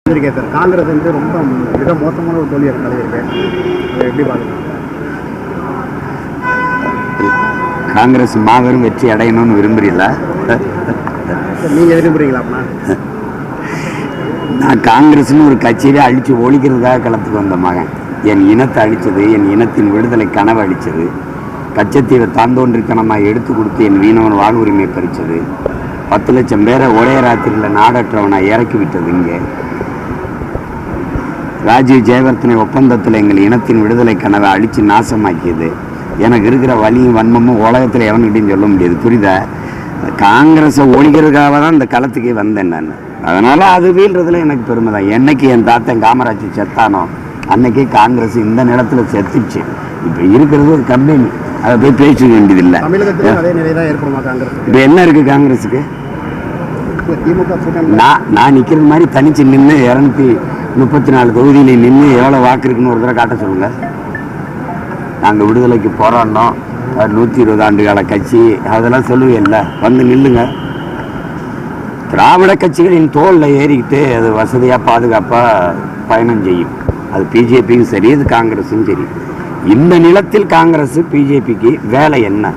Sir Congress வந்து ரொம்ப மிக மோசமான ஒரு தோல்வி தலைவருக்கு அதை எப்படி பார்க்கலாம்? காங்கிரஸ் மாபெரும் வெற்றி அடையணும்னு விரும்புறீங்களா? நீங்கள் விரும்புறீங்களா? நான் காங்கிரஸ்னு ஒரு கட்சியிலே அழித்து ஒழிக்கிறதுக்காக களத்துக்கு வந்த மகன். என் இனத்தை அழித்தது, என் இனத்தின் விடுதலை கனவு அழித்தது, கச்சத்தீவை தாந்தோன்றித்தனமாக எடுத்து கொடுத்து என் மீனவன் வாழ்வுரிமை பறித்தது, 10 லட்சம் பேரை ஒரே ராத்திரியில் நாடற்றவனை இறக்கி விட்டது. இங்கே ராஜீவ் ஜெயவர்த்தனை ஒப்பந்தத்தில் எங்கள் இனத்தின் விடுதலை கனவை அழித்து நாசமாக்கியது. எனக்கு இருக்கிற வலியும் வன்மமும் உலகத்தில் எவனுக்கிட்டையும் சொல்ல முடியாது. புரியுதா? காங்கிரஸை ஒழிக்கிறதுக்காக தான் இந்த களத்துக்கே வந்தேன் நான். அதனால் அது வீழ்றதுல எனக்கு பெருமை தான். என்னைக்கு என் தாத்தன் காமராஜ் செத்தானோ அன்னைக்கே காங்கிரஸ் இந்த நிலத்தில் செத்துச்சு. இப்போ இருக்கிறது ஒரு கம்பெனி, அதை போய் பேச வேண்டியதில்லை. இப்போ என்ன இருக்குது காங்கிரஸுக்கு? நான் நிற்கிறது மாதிரி தனிச்சு நின்று 234 தொகுதியில் நின்று எவ்வளோ வாக்கு இருக்குன்னு ஒரு தடவை காட்ட சொல்லுங்கள். நாங்கள் விடுதலைக்கு போராடினோம், 120 ஆண்டு கால கட்சி, அதெல்லாம் சொல்லுவீல்ல, வந்து நில்லுங்க. திராவிட கட்சிகளின் தோளில் ஏறிக்கிட்டு அது வசதியாக பாதுகாப்பாக பயணம் செய்யும். அது பிஜேபியும் சரி, அது காங்கிரஸும் சரி. இந்த நிலத்தில் காங்கிரஸ் பிஜேபிக்கு வேலை என்ன?